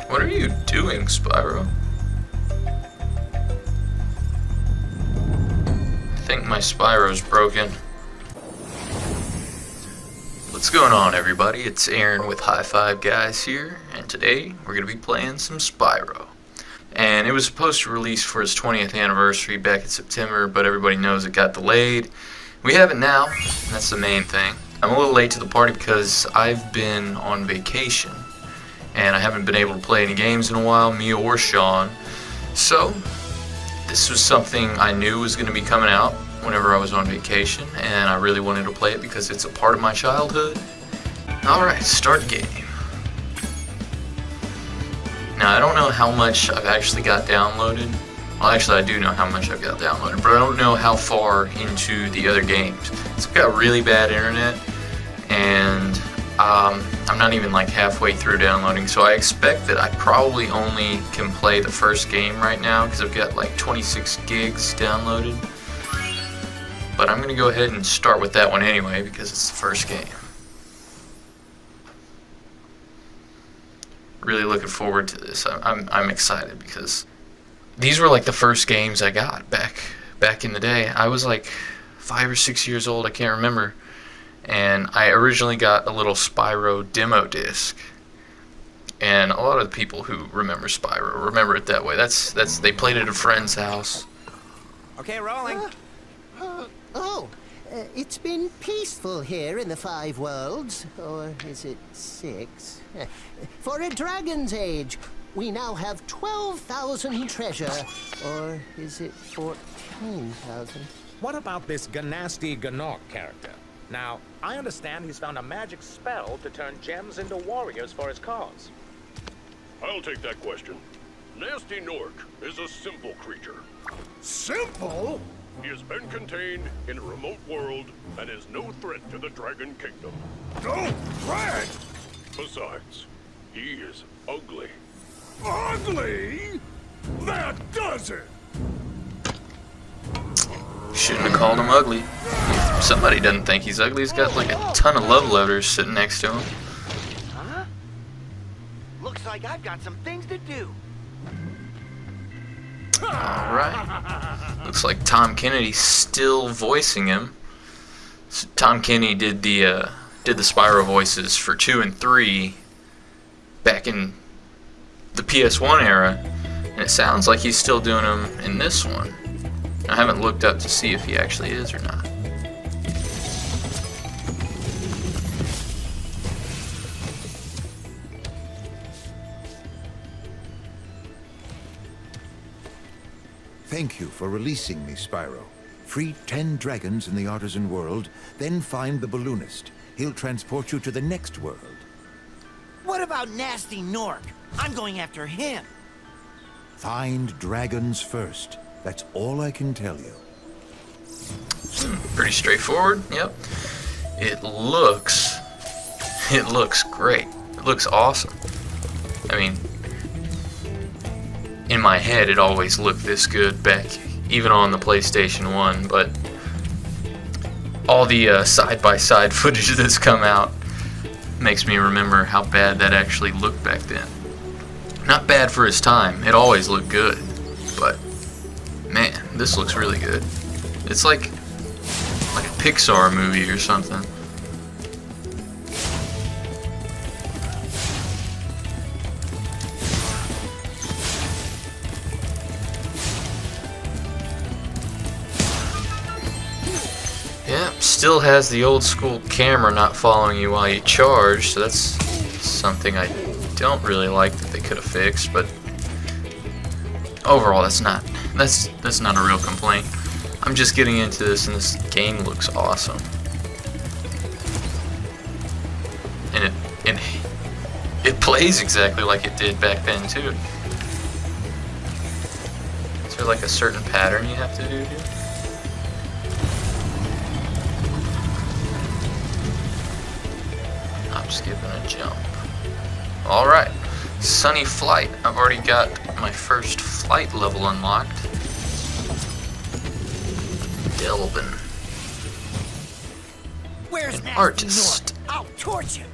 What are you doing, Spyro? I think my Spyro's broken. What's going on, everybody? It's Aaron with High Five Guys here, and today we're going to be playing some Spyro. And it was supposed to release for his 20th anniversary back in September, but everybody knows it got delayed. We have it now, and that's the main thing. I'm a little late to the party because I've been on vacation, and I haven't been able to play any games in a while, me or Sean. So, this was something I knew was going to be coming out whenever I was on vacation, and I really wanted to play it because it's a part of my childhood. Alright, start game. Now, I don't know how much I've actually got downloaded. Well, actually, I do know how much I've got downloaded, but I don't know how far into the other games. So I've got really bad internet, and I'm not even like halfway through downloading, so I expect that I probably only can play the first game right now because I've got like 26 gigs downloaded. But I'm going to go ahead and start with that one anyway because it's the first game. Really looking forward to this. I'm excited because these were like the first games I got back in the day. I was like 5 or 6 years old, I can't remember. And I originally got a little Spyro demo disc. And a lot of the people who remember Spyro remember it that way. They played it at a friend's house. Okay, rolling. It's been peaceful here in the 5 worlds, or is it 6? For a dragon's age, we now have 12,000 treasure, or is it 14,000? What about this Ganasty Gnorc character? Now, I understand he's found a magic spell to turn gems into warriors for his cause. I'll take that question. Nasty Gnorc is a simple creature. Simple? He has been contained in a remote world and is no threat to the Dragon Kingdom. No threat? Besides, he is ugly. Ugly? That does it! Shouldn't have called him ugly. If somebody doesn't think he's ugly, he's got like a ton of love loaders sitting next to him. Huh? Looks like I've got some things to do. Alright. Looks like Tom Kennedy's still voicing him. So Tom Kennedy did the Spyro voices for 2 and 3 back in the PS1 era, and it sounds like he's still doing them in this one. I haven't looked up to see if he actually is or not. Thank you for releasing me, Spyro. Free 10 dragons in the Artisan world, then find the balloonist. He'll transport you to the next world. What about Nasty Gnorc? I'm going after him. Find dragons first. That's all I can tell you. Pretty straightforward, yep. It looks great. It looks awesome. I mean, in my head it always looked this good back even on the PlayStation 1, but all the side-by-side footage that's come out makes me remember how bad that actually looked back then. Not bad for his time, it always looked good, but man, this looks really good. It's like a Pixar movie or something. Yep, still has the old school camera not following you while you charge, so that's something I don't really like that they could have fixed, but overall that's not a real complaint. I'm just getting into this and this game looks awesome. And it plays exactly like it did back then too. Is there like a certain pattern you have to do here? I'm skipping a jump. Alright, Sunny Flight. I've already got my first flight level unlocked. Delvin. Where's Nasty Artist. Gnorc? I'll torch him.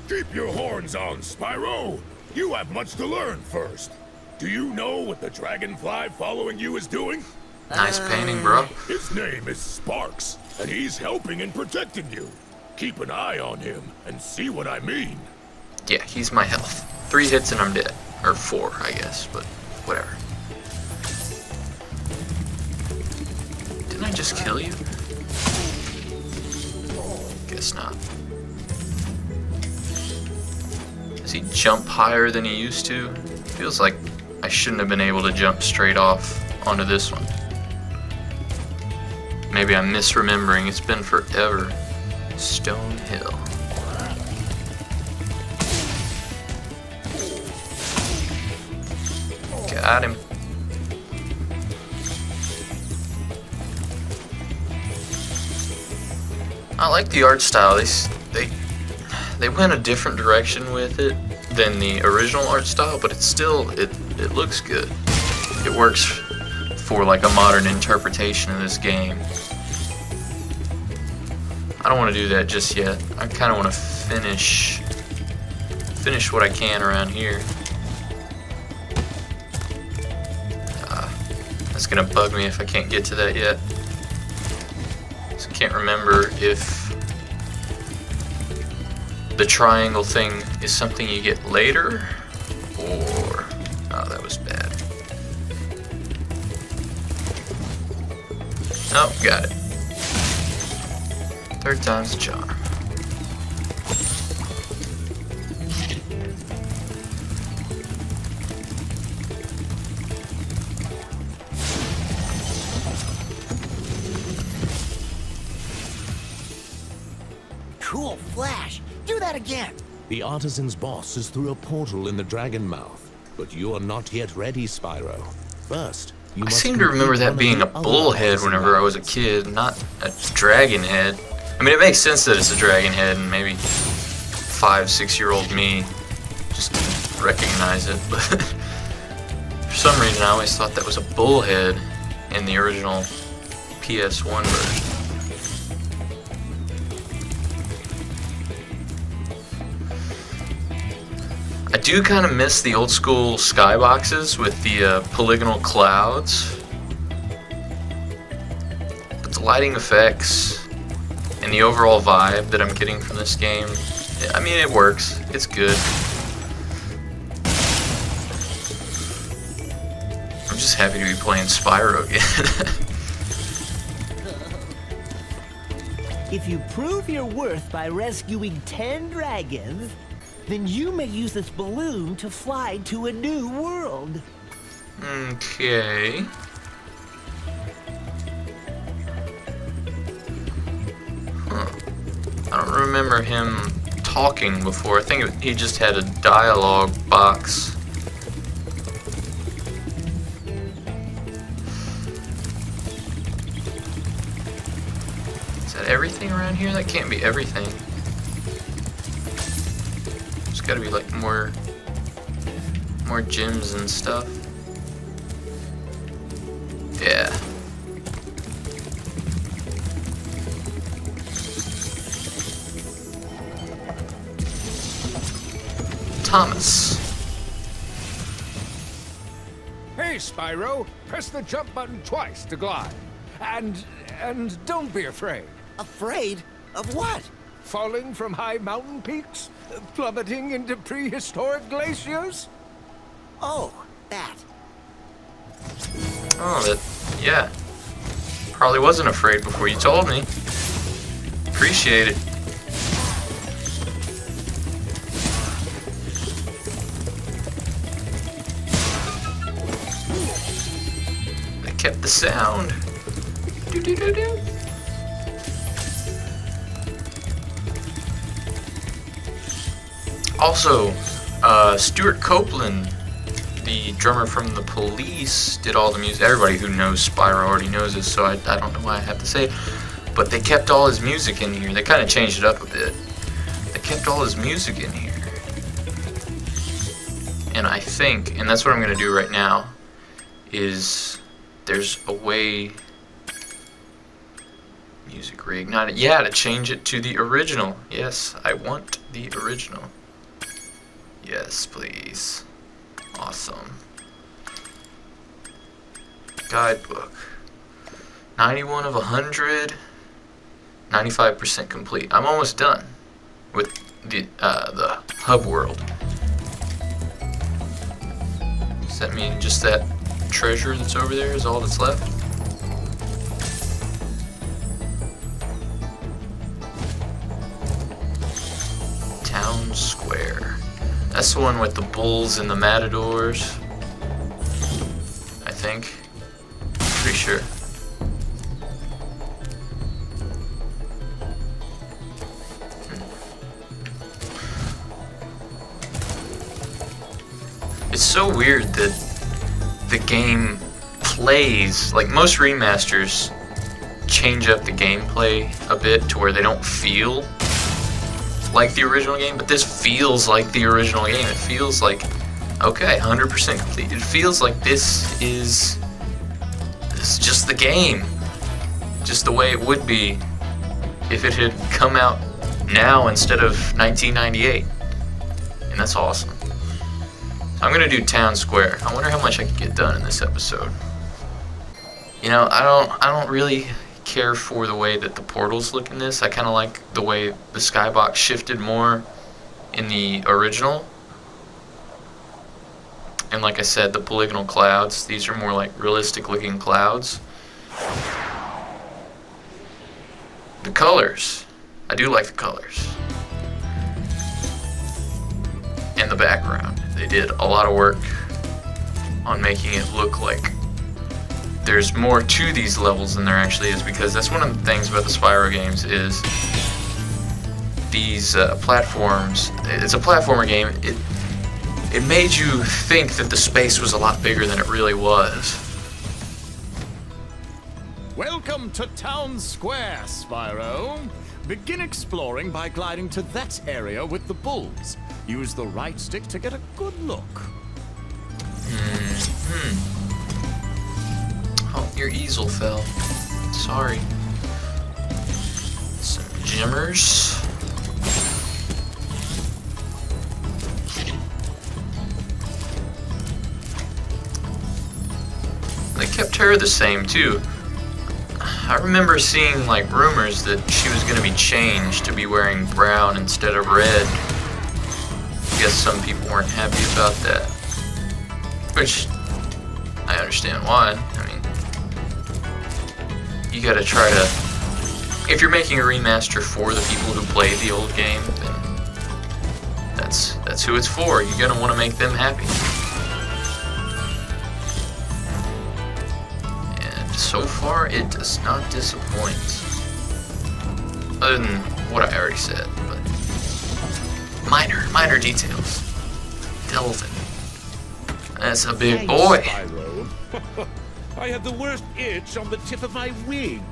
Keep your horns on, Spyro! You have much to learn first. Do you know what the dragonfly following you is doing? Nice painting, bro. His name is Sparks, and he's helping and protecting you. Keep an eye on him and see what I mean. Yeah, he's my health. 3 hits and I'm dead. Or 4, I guess, but whatever. Didn't I just kill you? Guess not. Does he jump higher than he used to? Feels like I shouldn't have been able to jump straight off onto this one. Maybe I'm misremembering. It's been forever. Stone Hill. Got him. I like the art style. They went a different direction with it than the original art style, but it's still it looks good. It works for like a modern interpretation of this game. I don't want to do that just yet. I kind of want to finish what I can around here. That's gonna bug me if I can't get to that yet. So I can't remember if the triangle thing is something you get later, or... Oh, that was bad. Oh, got it. 3rd time's a charm. Cool flash. Do that again. The Artisan's boss is through a portal in the Dragon Mouth, but you are not yet ready, Spyro. First, you I must seem to remember complete that one being a of the other bullhead artisan whenever I was a rounds. kid, not a dragon head. I mean, it makes sense that it's a dragon head, and maybe 5-6-year-old me just didn't recognize it, but for some reason I always thought that was a bullhead in the original PS1 version. I do kind of miss the old school skyboxes with the polygonal clouds. But the lighting effects and the overall vibe that I'm getting from this game, I mean, it works. It's good. I'm just happy to be playing Spyro again. If you prove your worth by rescuing 10 dragons, then you may use this balloon to fly to a new world. Okay. Huh. I don't remember him talking before. I think he just had a dialogue box. Is that everything around here? That can't be everything. There's gotta be like more gems and stuff. Yeah. Thomas. Hey, Spyro, press the jump button twice to glide. And don't be afraid. Afraid? Of what? Falling from high mountain peaks? Plummeting into prehistoric glaciers? Oh, that. Oh, that, yeah. Probably wasn't afraid before you told me. Appreciate it. They kept the sound. Do-do-do-do. Also, Stuart Copeland, the drummer from The Police, did all the music. Everybody who knows Spyro already knows this, so I don't know why I have to say it. But they kept all his music in here. They kind of changed it up a bit. They kept all his music in here. And I think, and that's what I'm going to do right now, is there's a way... Music Reignited. Yeah, to change it to the original. Yes, I want the original. Yes, please. Awesome. Guidebook. 91 of 100. 95% complete. I'm almost done with the hub world. Does that mean just that treasure that's over there is all that's left? Town Square. That's the one with the bulls and the matadors. I think. Pretty sure. It's so weird that the game plays, like most remasters change up the gameplay a bit to where they don't feel like the original game, but this feels like the original game. It feels like, okay, 100% complete. It feels like this is just the game, just the way it would be if it had come out now instead of 1998, and that's awesome. I'm gonna do Town Square. I wonder how much I can get done in this episode. You know, I don't really care for the way that the portals look in this. I kind of like the way the skybox shifted more in the original. And like I said, the polygonal clouds, these are more like realistic looking clouds. The colors, I do like the colors. And the background. They did a lot of work on making it look like there's more to these levels than there actually is, because that's one of the things about the Spyro games is these platforms. It's a platformer game. It made you think that the space was a lot bigger than it really was. Welcome to Town Square, Spyro. Begin exploring by gliding to that area with the bulls. Use the right stick to get a good look. Oh, your easel fell. Sorry. Some jimmers. They kept her the same too. I remember seeing like rumors that she was going to be changed to be wearing brown instead of red. I guess some people weren't happy about that, which I understand why. I mean, you gotta try to, if you're making a remaster for the people who played the old game, then that's who it's for. You're gonna want to make them happy. And so far, it does not disappoint. Other than what I already said, but minor details. Delvin. That's a big boy. Spyro. I have the worst itch on the tip of my wing.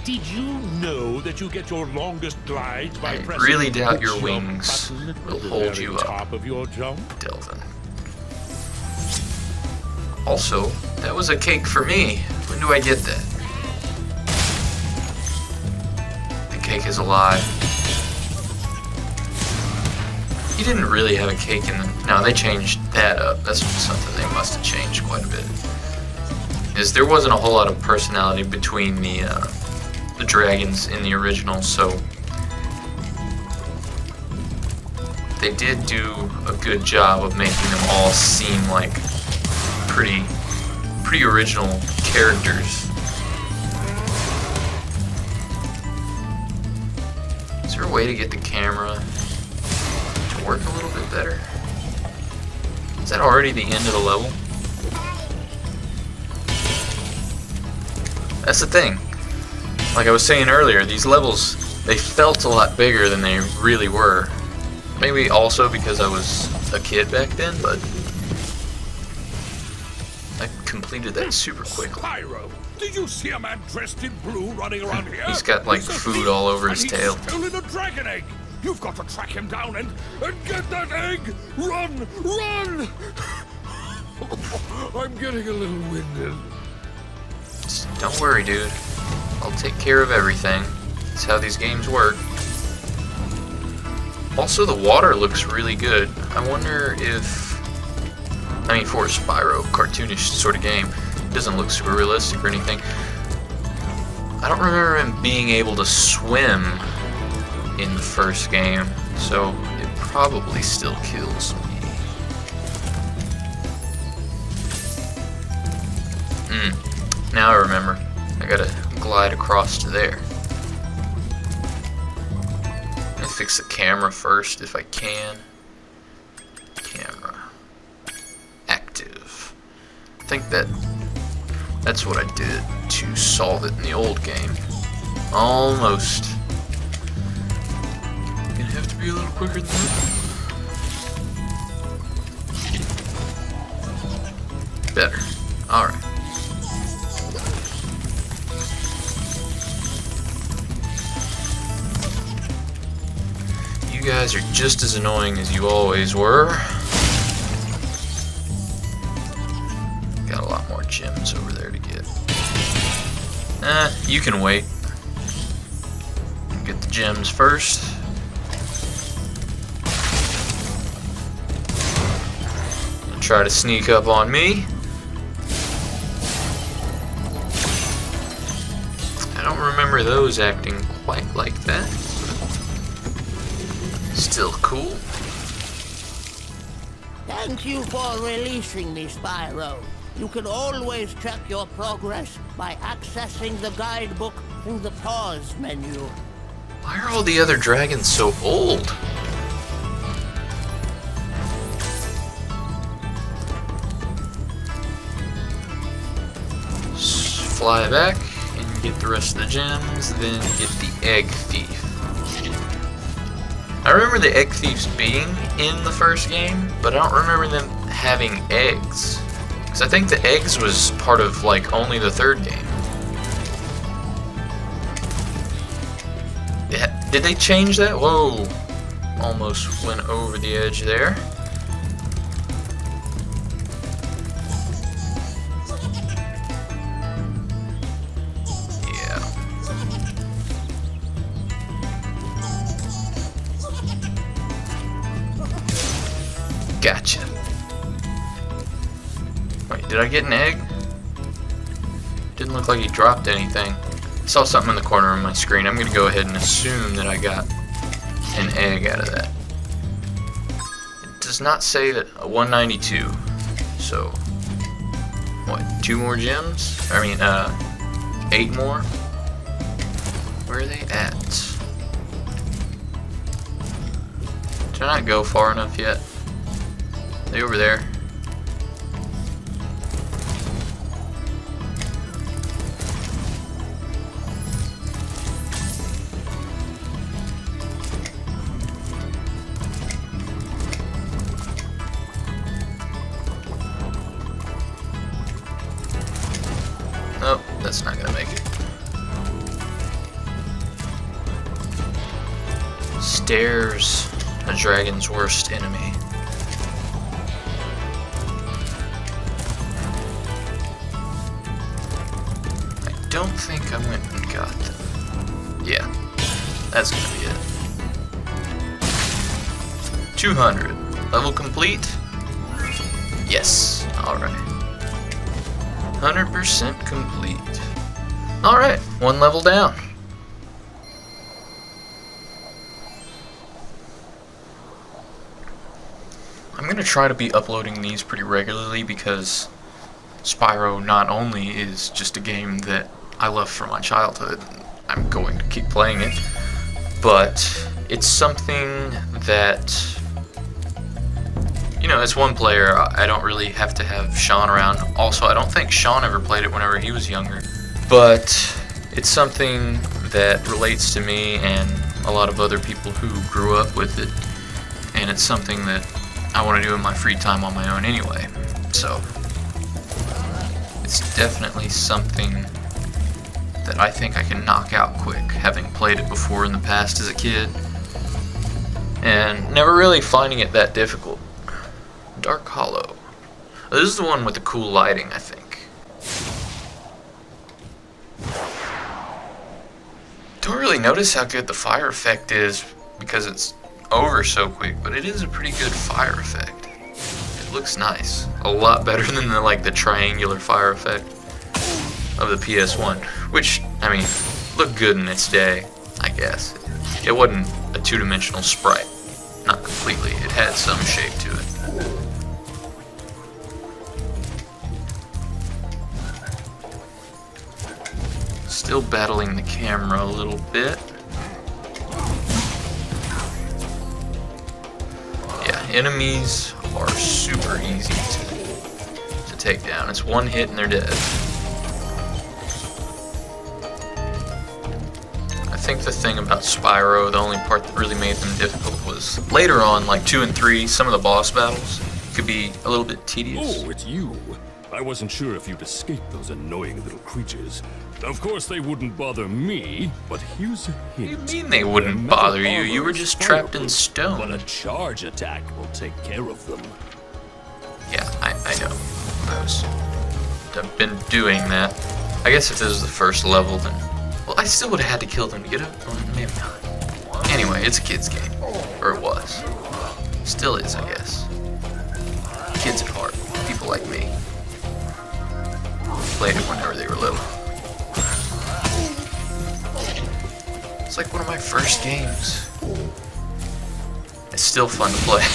Did you know that you get your longest glides by I pressing really doubt the your jump wings button at will the hold very you up. top of your jump? Delvin. Also, that was a cake for me. When do I get that? The cake is alive. He didn't really have a cake in the... No, they changed that up. That's something they must have changed quite a bit. Is there wasn't a whole lot of personality between the dragons in the original, so they did do a good job of making them all seem like pretty original characters. Is there a way to get the camera to work a little bit better? Is that already the end of the level? That's the thing. Like I was saying earlier, these levels, they felt a lot bigger than they really were. Maybe also because I was a kid back then, but I completed that super quickly. Spyro, did you see a man dressed in blue running around here? He's got like He's a food thief, all over his and tail. He's stolen a dragon egg. You've got to track him down and get that egg. Run, run! I'm getting a little winded. Don't worry, dude. I'll take care of everything. That's how these games work. Also, the water looks really good. I wonder if, I mean, for a Spyro cartoonish sort of game, it doesn't look super realistic or anything. I don't remember him being able to swim in the first game, so it probably still kills me. Now I remember. I gotta glide across to there. I'm gonna fix the camera first if I can. Camera. Active. I think that's what I did to solve it in the old game. Almost. Gonna have to be a little quicker than that. Better. Alright. You guys are just as annoying as you always were. Got a lot more gems over there to get. You can wait. Get the gems first. And try to sneak up on me. I don't remember those acting quite like that. Still cool. Thank you for releasing me, Spyro. You can always check your progress by accessing the guidebook through the pause menu. Why are all the other dragons so old? Fly back and get the rest of the gems, then get the egg thief. I remember the egg thieves being in the first game, but I don't remember them having eggs. Because I think the eggs was part of, like, only the third game. Yeah, did they change that? Whoa. Almost went over the edge there. Gotcha. Wait, did I get an egg? Didn't look like he dropped anything. I saw something in the corner of my screen. I'm gonna go ahead and assume that I got an egg out of that. It does not say that a 192. So, what, 2 more gems? I mean, 8 more? Where are they at? Did I not go far enough yet? They over there. Nope, that's not gonna make it. Stairs, a dragon's worst enemy. Don't think I went and got them. Yeah, that's gonna be it. 200. Level complete? Yes, alright. 100% complete. Alright, 1 level down. I'm gonna try to be uploading these pretty regularly because Spyro not only is just a game that I love from my childhood, I'm going to keep playing it, but it's something that, you know, as one player, I don't really have to have Sean around. Also, I don't think Sean ever played it whenever he was younger, but it's something that relates to me and a lot of other people who grew up with it, and it's something that I want to do in my free time on my own anyway, so it's definitely something that I think I can knock out quick, having played it before in the past as a kid, and never really finding it that difficult. Dark Hollow. This is the one with the cool lighting, I think. Don't really notice how good the fire effect is because it's over so quick, but it is a pretty good fire effect. It looks nice. A lot better than the triangular fire effect of the PS1, which, I mean, looked good in its day, I guess. It wasn't a two-dimensional sprite. Not completely. It had some shape to it. Still battling the camera a little bit. Yeah, enemies are super easy to take down. It's one hit and they're dead. I think the thing about Spyro, the only part that really made them difficult was later on, like 2 and 3, some of the boss battles could be a little bit tedious. Oh, it's you. I wasn't sure if you'd escape those annoying little creatures. Of course they wouldn't bother me, but here's a hint. What do you mean they wouldn't bother you? You were just trapped in stone. But a charge attack will take care of them. Yeah, I know. I've been doing that. I guess if this was the first level, then... Well, I still would have had to kill them to get it. Well, maybe not. Anyway, it's a kid's game. Or it was. Still is, I guess. Kids at heart. People like me. Played it whenever they were little. It's like one of my first games. It's still fun to play.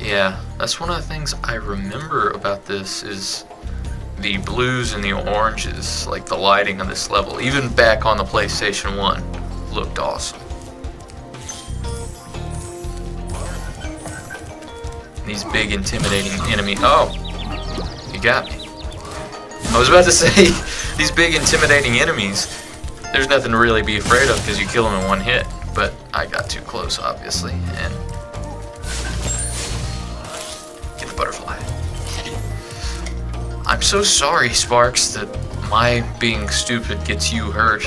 Yeah, that's one of the things I remember about this is the blues and the oranges, like the lighting of this level, even back on the PlayStation 1, looked awesome. These big intimidating enemy. Oh, you got me. I was about to say, these big intimidating enemies, there's nothing to really be afraid of because you kill them in one hit, but I got too close, obviously, and get the butterfly. I'm so sorry, Sparks, that my being stupid gets you hurt.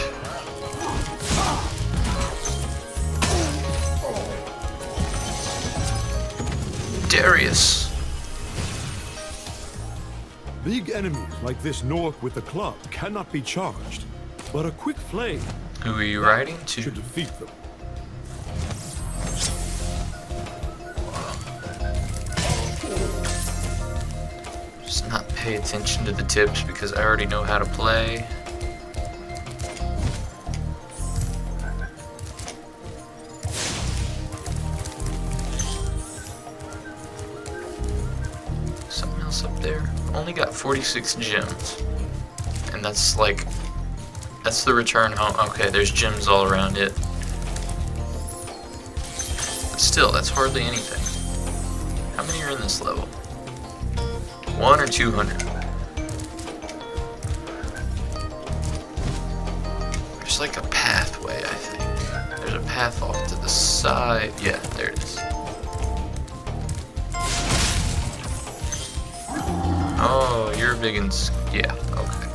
Darius. Big enemies like this Nork with the club cannot be charged, but a quick flame. Who are you riding to? Should defeat them. Just not pay attention to the tips because I already know how to play. Something else up there. Only got 46 gems. And that's like, that's the return home. Okay, there's gems all around it. But still, that's hardly anything. How many are in this level? 1 or 200? There's like a pathway, I think. There's a path off to the side. Yeah, there it is. Oh, you're big and... yeah, okay.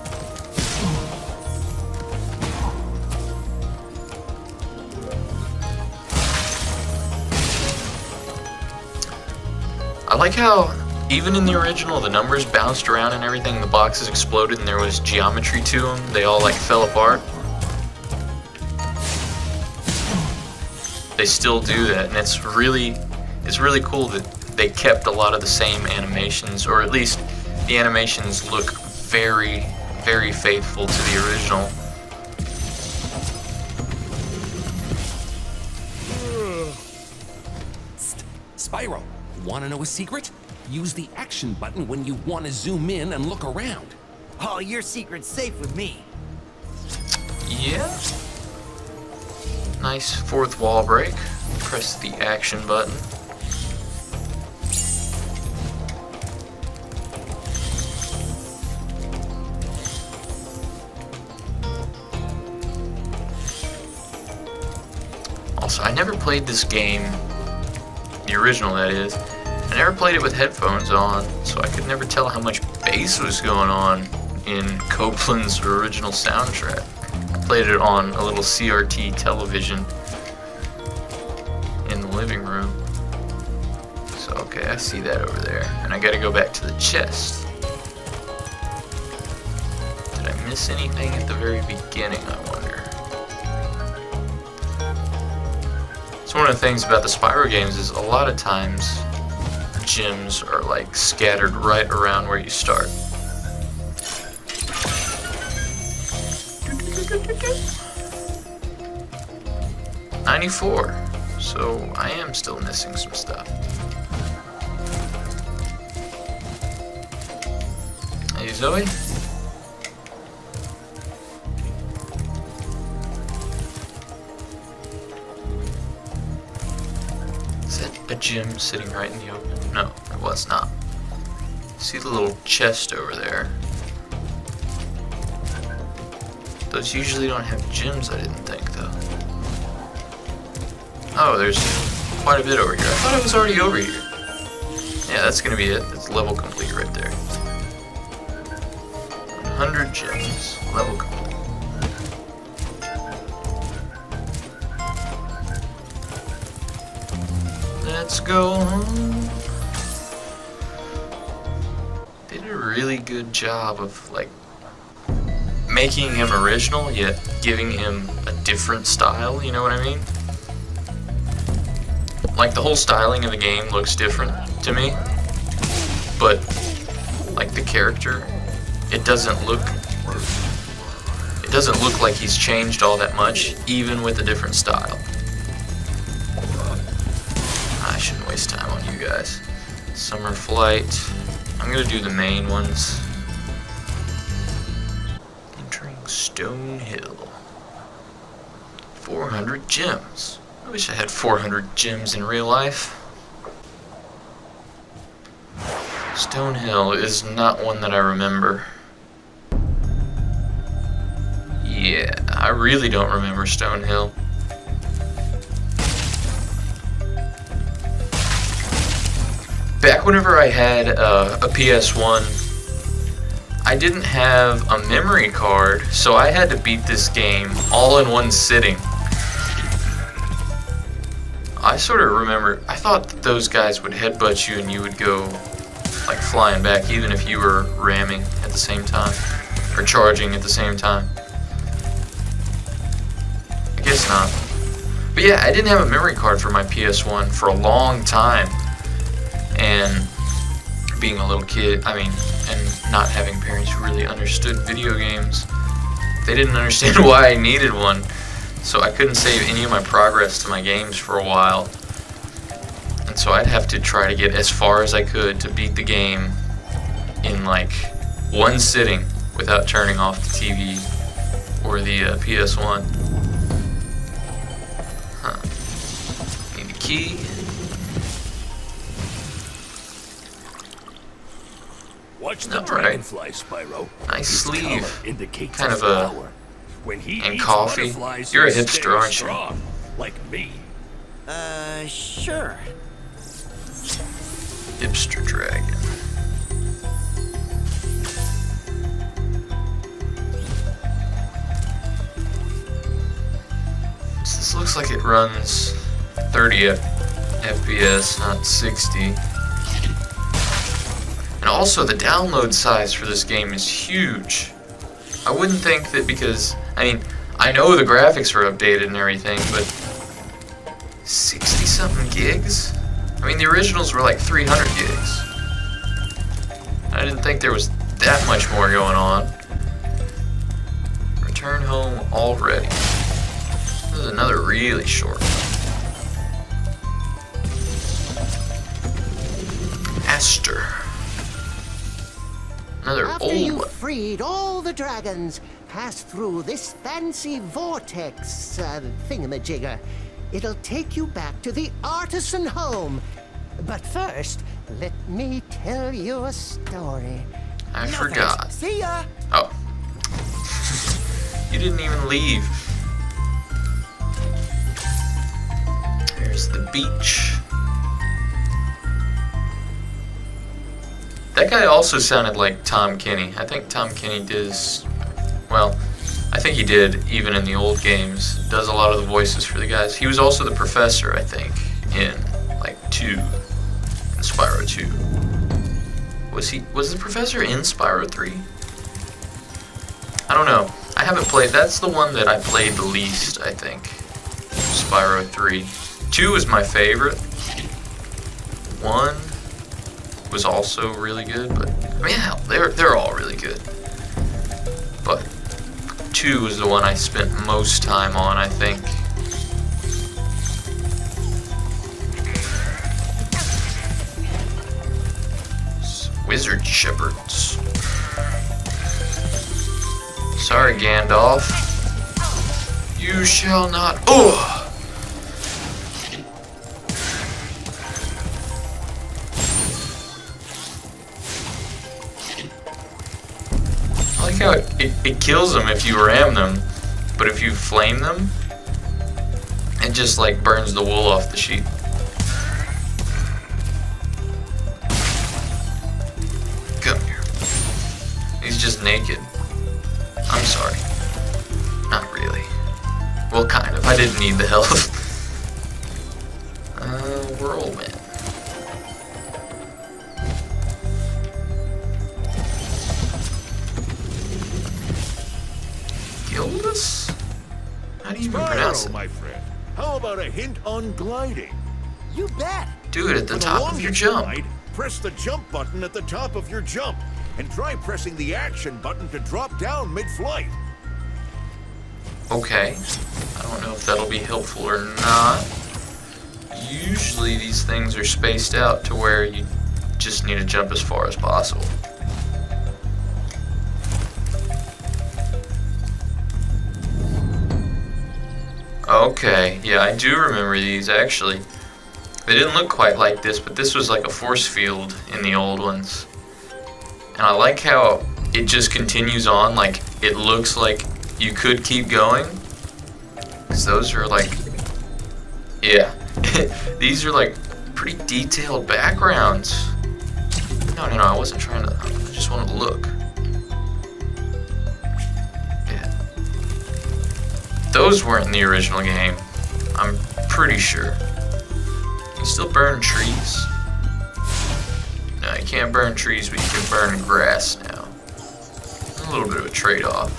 I like how, even in the original, the numbers bounced around and everything, the boxes exploded and there was geometry to them. They all, like, fell apart. They still do that, and it's really cool that they kept a lot of the same animations, or at least the animations look very, very faithful to the original. Spyro, want to know a secret? Use the action button when you want to zoom in and look around. Oh, your secret's safe with me. Yeah. Nice fourth wall break. Press the action button. Also, I never played this game, the original that is. I never played it with headphones on, so I could never tell how much bass was going on in Copeland's original soundtrack. I played it on a little CRT television in the living room. So, okay, I see that over there. And I gotta go back to the chest. miss anything at the very beginning, I wonder? So one of the things about the Spyro games is a lot of times gems are like scattered right around where you start. $94. So I am still missing some stuff. Hey Zoe. Is that a gem sitting right in the open? No, it was not. See the little chest over there? Those usually don't have gems, I didn't think, though. Oh, there's quite a bit over here. I thought it was already over here. Yeah, that's gonna be it. That's level complete right there. 100 gems. Level complete. Let's go home. They did a really good job of, like, making him original, yet giving him a different style, you know what I mean? Like, the whole styling of the game looks different to me, but, like, the character, it doesn't look like he's changed all that much, even with a different style. I shouldn't waste time on you guys. Summer Flight. I'm gonna do the main ones. Entering Stone Hill. 400 gems. I wish I had 400 gems in real life. Stone Hill is not one that I remember. Yeah, I really don't remember Stone Hill. Back whenever I had a PS1, I didn't have a memory card, so I had to beat this game all in one sitting. I sort of remember, I thought that those guys would headbutt you and you would go like flying back even if you were ramming at the same time, or charging at the same time. I guess not. But yeah, I didn't have a memory card for my PS1 for a long time. And being a little kid, and not having parents who really understood video games, they didn't understand why I needed one. So I couldn't save any of my progress to my games for a while. And so I'd have to try to get as far as I could to beat the game in like one sitting without turning off the TV or the PS1. Huh. Need a key. Watch the dragonfly, Spyro. Nice sleeve. Indicates kind of a a... When he and eats coffee. butterflies, You're a he hipster, stays aren't you? strong, like me. Sure. Hipster dragon. So this looks like it runs 30 FPS, not 60. And also the download size for this game is huge. I wouldn't think that because, I know the graphics are updated and everything, but 60-something gigs? The originals were like 300 gigs. I didn't think there was that much more going on. Return home already. This is another really short one. Aster. Another After old you've one. freed all the dragons, pass through this fancy vortex thingamajigger. It'll take you back to the Artisan Home. But first, let me tell you a story. I forgot. Thanks. See ya. Oh. You didn't even leave. There's the beach. That guy also sounded like Tom Kenny. I think Tom Kenny does, well, I think he did even in the old games. Does a lot of the voices for the guys. He was also the professor, I think, in like 2, in Spyro 2. Was the professor in Spyro 3? I don't know. I haven't played. That's the one that I played the least, I think. Spyro 3. 2 is my favorite. 1 was also really good, but I mean, hell, they're all really good. But 2 is the one I spent most time on, I think. Wizard shepherds. Sorry, Gandalf. You shall not. Oh! I like how it kills them if you ram them, but if you flame them, it just like burns the wool off the sheep. Come here. He's just naked. I'm sorry. Not really. Well, kind of. I didn't need the health. Whirlwind. Gildas? How do you even pronounce it? My friend. How about a hint on gliding? You bet. Do it at the top of your jump. Glide, press the jump button at the top of your jump, and try pressing the action button to drop down mid-flight. Okay. I don't know if that'll be helpful or not. Usually these things are spaced out to where you just need to jump as far as possible. Okay, yeah, I do remember these actually. They didn't look quite like this, but this was like a force field in the old ones. And I like how it just continues on, like it looks like you could keep going. Because those are like, yeah, these are like pretty detailed backgrounds. No, I wasn't trying to, I just wanted to look. Yeah. Those weren't in the original game, I'm pretty sure. You still burn trees? No, you can't burn trees, but you can burn grass now. A little bit of a trade-off.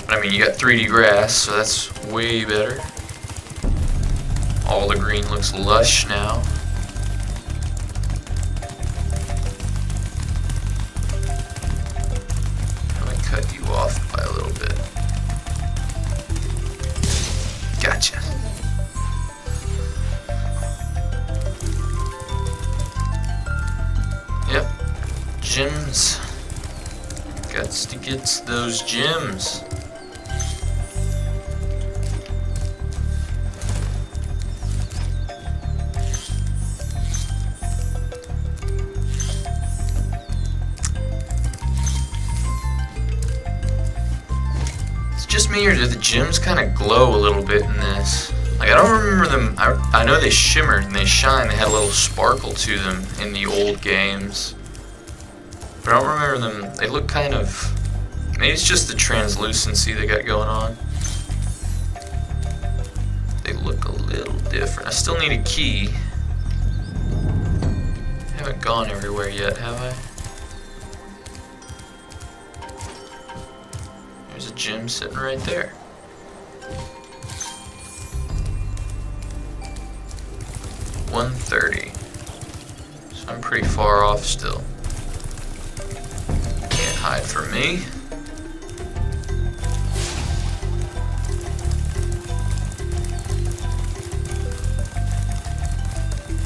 But I mean, you got 3D grass, so that's way better. All the green looks lush now. I'm gonna cut you off by a little bit. Gotcha. Yep, gems. Gots to get those gems. It's just me, or do the gems kind of glow a little bit in this? Like, I don't remember them. I know they shimmered and they shine. They had a little sparkle to them in the old games. But I don't remember them. They look kind of... Maybe it's just the translucency they got going on. They look a little different. I still need a key. I haven't gone everywhere yet, have I? There's a gem sitting right there. $130. So I'm pretty far off still. Can't hide from me.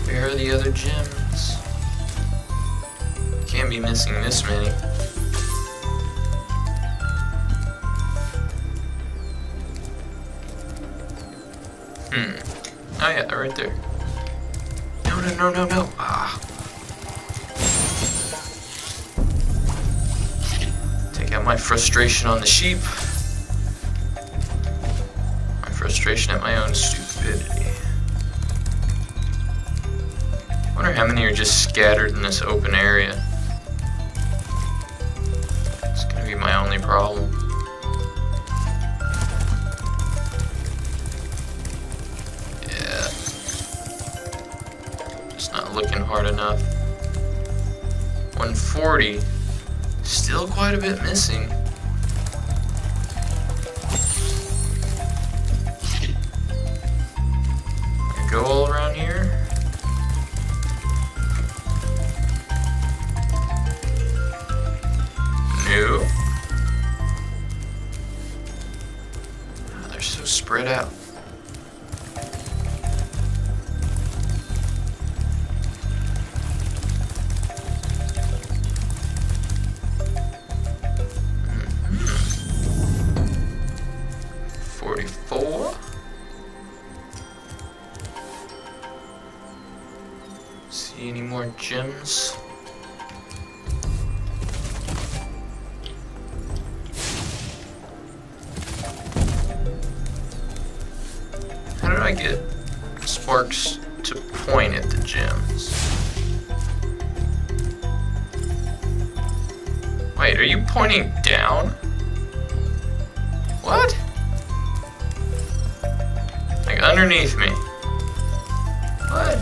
Where are the other gems? Can't be missing this many. Oh yeah, they're right there. No. Ah. Take out my frustration on the sheep. My frustration at my own stupidity. I wonder how many are just scattered in this open area. It's gonna be my only problem. Looking hard enough. 140. Still quite a bit missing. spread out. See any more gems? How did I get sparks to point at the gems? Wait, are you pointing down? What? Like underneath me? What?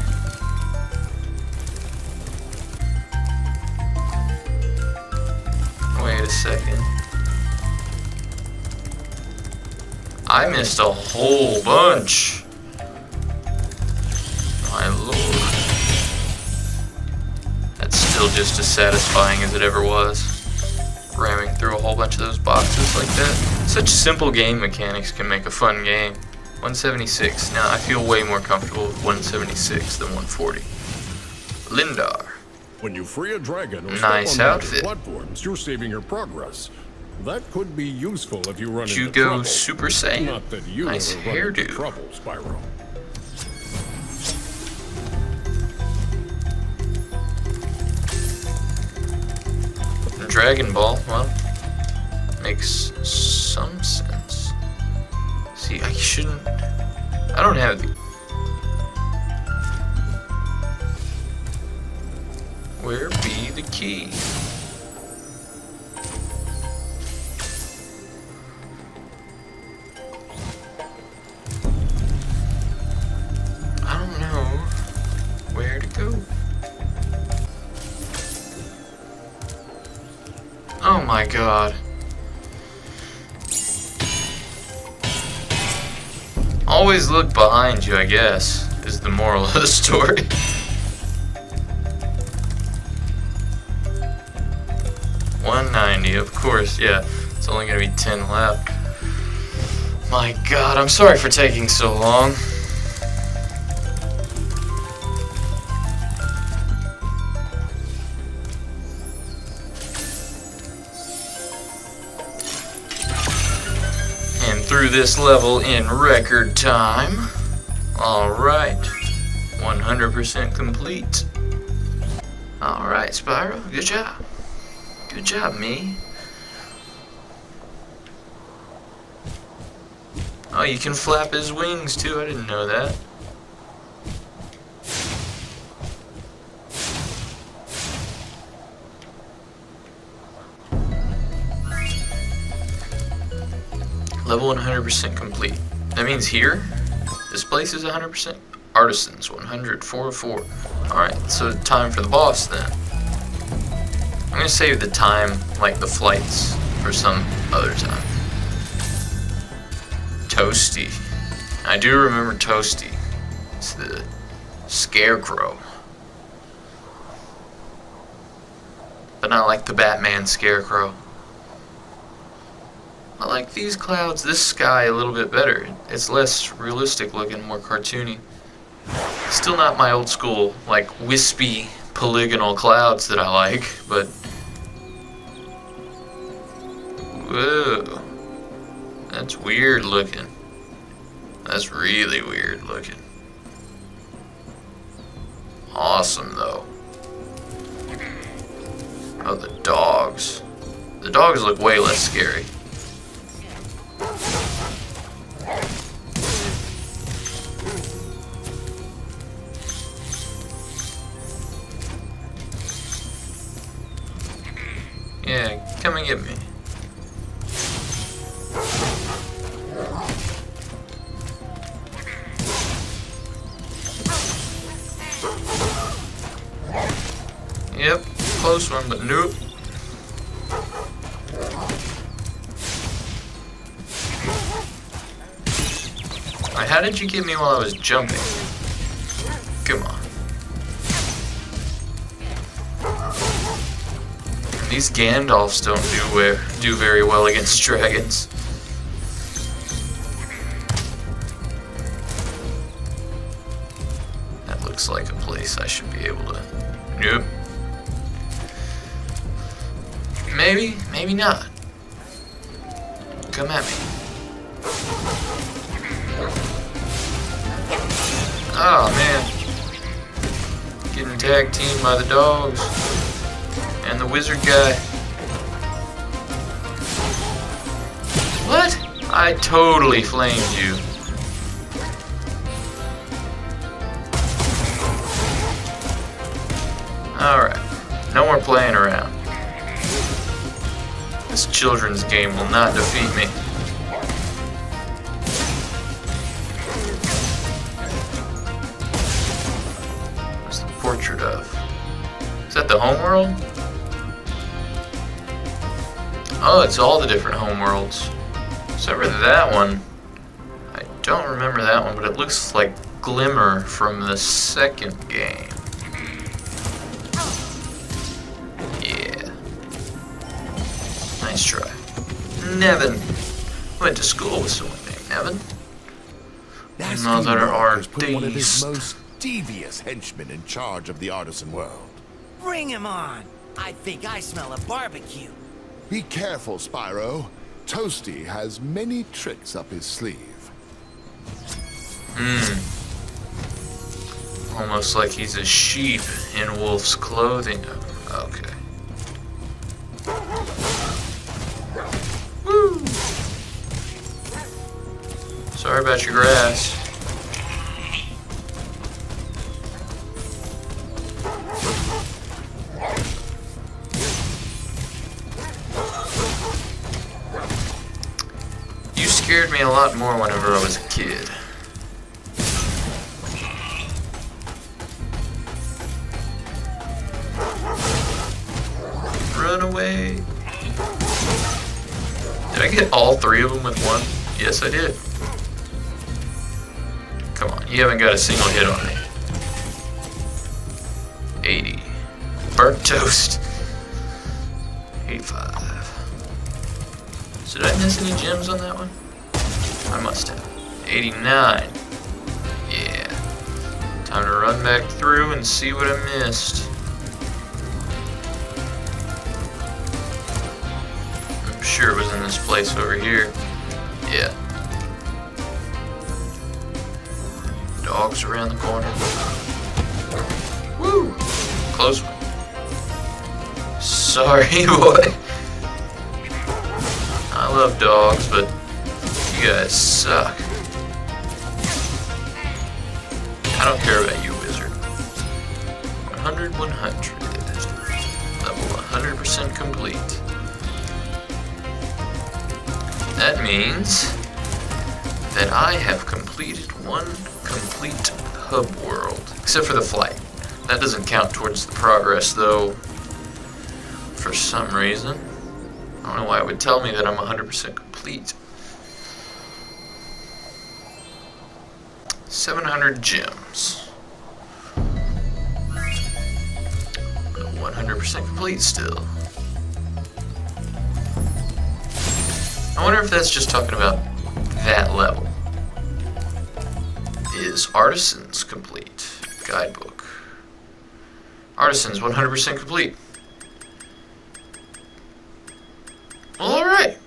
Wait a second. I missed a whole bunch. My lord. That's still just as satisfying as it ever was. Ramming through a whole bunch of those boxes like that. Such simple game mechanics can make a fun game. 176. Now I feel way more comfortable with 176 than 140. Lindar. When you free a dragon or Nice step on outfit. platforms, you're saving your progress. That could be useful if you run into Jugo trouble. Super Saiyan. Not that you Nice ever run into hairdo. trouble, Spyro. Dragon Ball, well, makes some sense. See, I shouldn't. I don't have the. Where be the key? I don't know where to go. Oh my god. Always look behind you, I guess, is the moral of the story. $190, of course, yeah. It's only gonna be 10 left. My god, I'm sorry for taking so long. Through this level in record time. Alright. 100% complete. Alright, Spyro. Good job. Good job, me. Oh, you can flap his wings too. I didn't know that. Level 100% complete. That means here, this place is 100%. Artisans 100, 404. Alright, so time for the boss then. I'm gonna save the time, like the flights, for some other time. Toasty. I do remember Toasty. It's the Scarecrow. But not like the Batman Scarecrow. I like these clouds, this sky a little bit better. It's less realistic looking, more cartoony. Still not my old school, like, wispy, polygonal clouds that I like, but... Whoa. That's weird looking. That's really weird looking. Awesome, though. Oh, the dogs. The dogs look way less scary. Yeah, come and get me. Yep, close one, but nope. How did you get me while I was jumping? Come on. These Gandalfs don't do very well against dragons. looks like a place I should be able to... Nope. Maybe, maybe not. Come at me. Oh man. Getting tag teamed by the dogs. And the wizard guy. What? I totally flamed you. Alright. No more playing around. This children's game will not defeat me. What's the portrait of? Is that the homeworld? Oh, it's all the different homeworlds. Except for that one. I don't remember that one, but it looks like Glimmer from the second game. Yeah. Nice try. Nevin. Went to school with someone named Nevin. Another put one of his artist. most devious henchmen in charge of the artisan world. Bring him on. I think I smell a barbecue. Be careful, Spyro. Toasty has many tricks up his sleeve. Almost like he's a sheep in wolf's clothing. Okay. Woo! Sorry about your grass. You scared me a lot more whenever I was a kid. Run away. Did I get all three of them with one? Yes, I did. Come on, you haven't got a single hit on me. 80. Burnt toast. 85. So did I miss any gems on that one? I must have. 89. Yeah. Time to run back through and see what I missed. I'm sure it was in this place over here. Yeah. Dogs around the corner. Woo! Close one. Sorry, boy. I love dogs, but you guys suck. I don't care about you, wizard. 100, 100. Level 100% complete. That means that I have completed one complete hub world. Except for the flight. That doesn't count towards the progress, though, for some reason. I don't know why it would tell me that I'm 100% complete. 700 gems. 100% complete still. I wonder if that's just talking about that level. Is Artisans complete? Guidebook. Artisans 100% complete. Alright.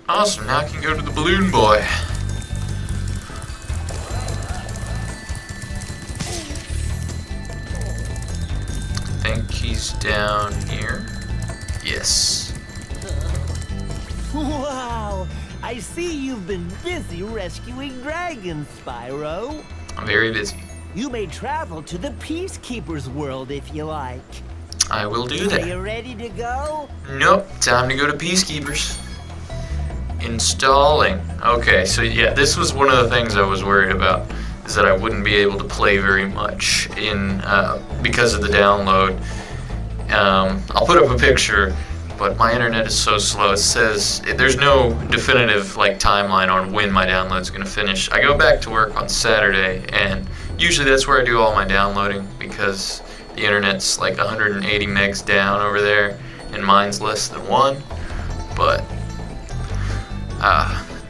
Awesome, now I can go to the balloon boy. I think he's down here. Yes. Wow! I see you've been busy rescuing dragons, Spyro. I'm very busy. You may travel to the Peacekeeper's world if you like. I will do that. Are you ready to go? Nope, time to go to Peacekeepers. Installing. Okay, so yeah, this was one of the things I was worried about, is that I wouldn't be able to play very much in because of the download. I'll put up a picture, but my internet is so slow. It says there's no definitive like timeline on when my download's gonna finish. I go back to work on Saturday, and usually that's where I do all my downloading because the internet's like 180 megs down over there, and mine's less than 1. But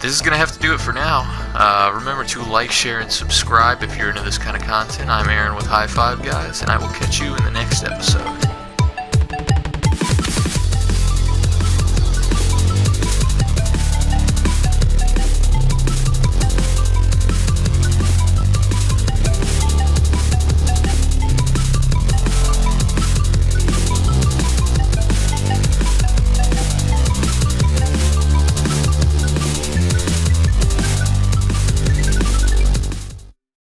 this is gonna have to do it for now. Remember to like, share, and subscribe if you're into this kind of content. I'm Aaron with High Five Guys, and I will catch you in the next